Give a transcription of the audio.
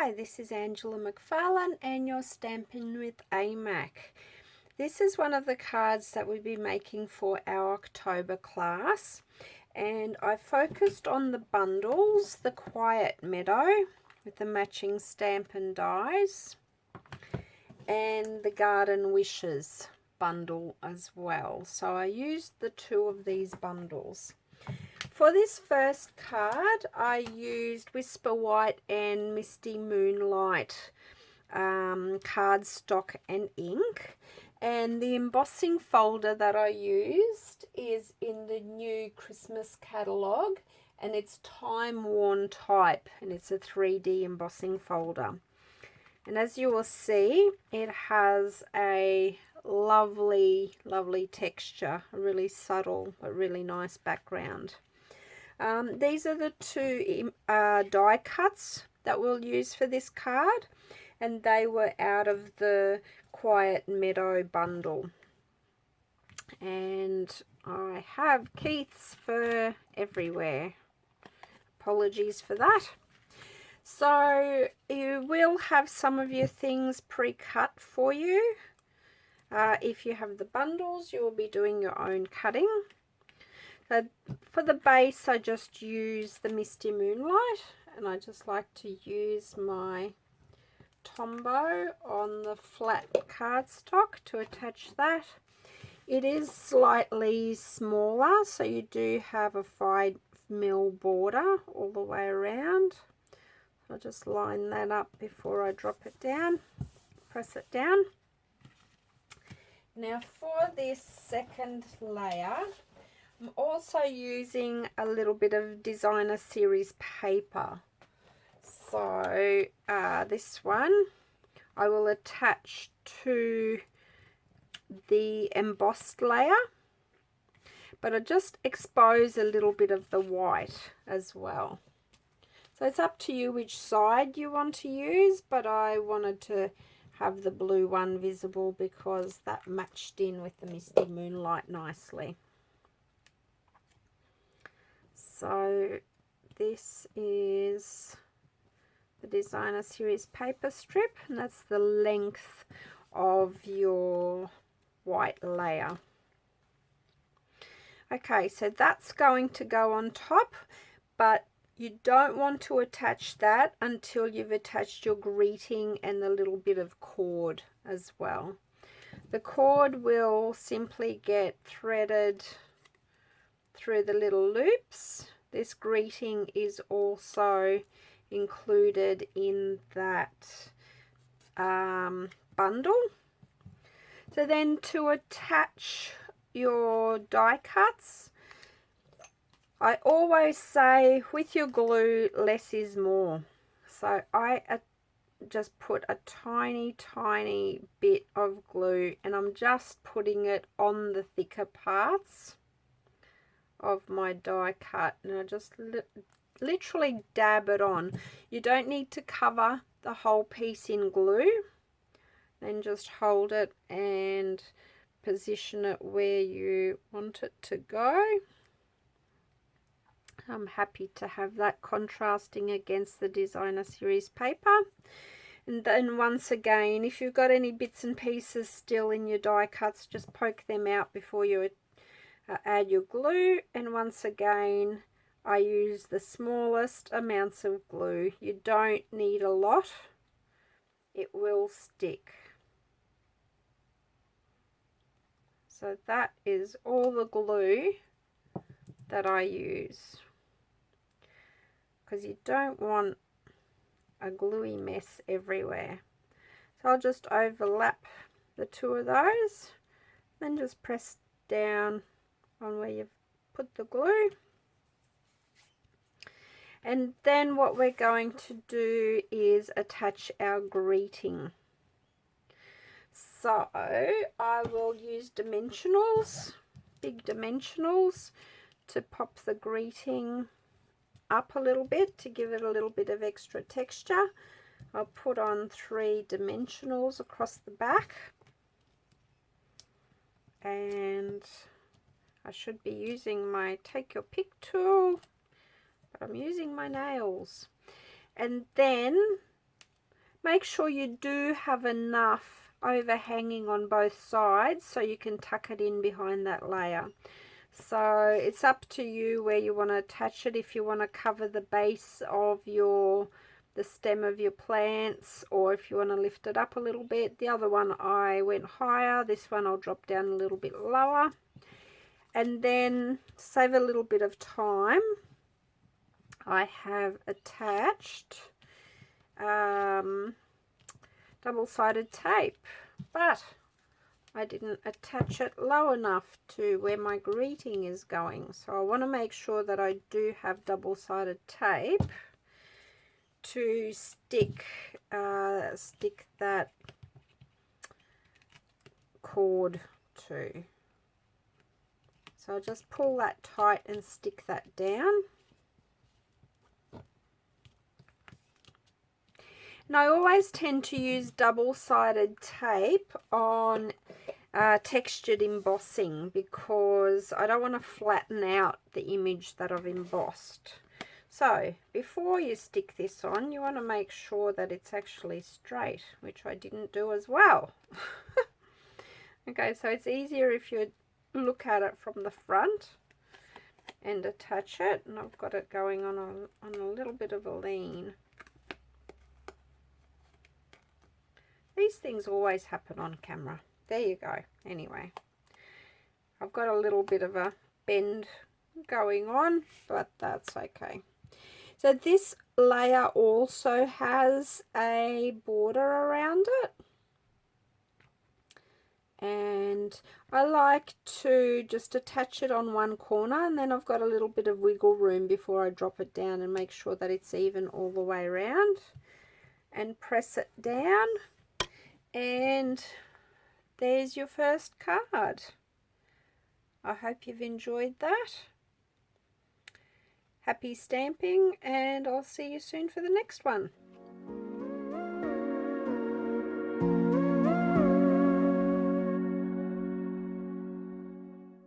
Hi, this is Angela McFarlane and you're Stamping with AMAC. This is one of the cards that we'll be making for our October class, and I focused on the bundles, the Quiet Meadow with the matching stamp and dies, and the Garden Wishes bundle as well. So I used the two of these bundles. For this first card, I used Whisper White and Misty Moonlight cardstock and ink. And the embossing folder that I used is in the new Christmas catalogue, and it's Time Worn Type, and it's a 3D embossing folder. And as you will see, it has a lovely, lovely texture, a really subtle but really nice background. These are the two die cuts that we'll use for this card, and they were out of the Quiet Meadow bundle. And I have Keith's fur everywhere. Apologies for that. So you will have some of your things pre-cut for you. If you have the bundles, you will be doing your own cutting. For the base, I just use the Misty Moonlight, and I just like to use my Tombow on the flat cardstock to attach that. It is slightly smaller, so you do have a 5mm border all the way around. I'll just line that up before I drop it down, press it down. Now for this second layer, I'm also using a little bit of Designer Series paper. So this one I will attach to the embossed layer, but I just expose a little bit of the white as well. So it's up to you which side you want to use, but I wanted to have the blue one visible because that matched in with the Misty Moonlight nicely. So this is the Designer Series paper strip, and that's the length of your white layer. Okay, so that's going to go on top, but you don't want to attach that until you've attached your greeting and the little bit of cord as well. The cord will simply get threaded through the little loops. This greeting is also included in that bundle. So then to attach your die cuts, I always say with your glue, less is more. So I just put a tiny bit of glue, and I'm just putting it on the thicker parts of my die cut, and I just literally dab it on. You don't need to cover the whole piece in glue. Then just hold it and position it where you want it to go. I'm happy to have that contrasting against the Designer Series paper. And then once again, if you've got any bits and pieces still in your die cuts, just poke them out before you add your glue. And once again, I use the smallest amounts of glue. You don't need a lot. It will stick. So that is all the glue that I use, because you don't want a gluey mess everywhere. So I'll just overlap the two of those, then just press down on where you've put the glue. And then what we're going to do is attach our greeting. So I will use dimensionals, big dimensionals, to pop the greeting up a little bit to give it a little bit of extra texture. I'll put on 3 dimensionals across the back, and I should be using my Take Your Pick tool, but I'm using my nails. And then Make sure you do have enough overhanging on both sides so you can tuck it in behind that layer. So it's up to you where you want to attach it, if you want to cover the base of the stem of your plants, or if you want to lift it up a little bit. The other one I went higher, this one I'll drop down a little bit lower. And then to save a little bit of time, I have attached double-sided tape, but I didn't attach it low enough to where my greeting is going. So I want to make sure that I do have double-sided tape to stick that cord to. So I'll just pull that tight and stick that down. And I always tend to use double-sided tape on textured embossing because I don't want to flatten out the image that I've embossed. So before you stick this on, you want to make sure that it's actually straight, which I didn't do as well. Okay, so it's easier if you look at it from the front and attach it, and I've got it going on a little bit of a lean. These things always happen on camera. There you go. Anyway, I've got a little bit of a bend going on, but that's okay. So this layer also has a border around it, and I like to just attach it on one corner, and then I've got a little bit of wiggle room before I drop it down and make sure that it's even all the way around, and press it down, and there's your first card. I hope you've enjoyed that. Happy stamping, and I'll see you soon for the next one.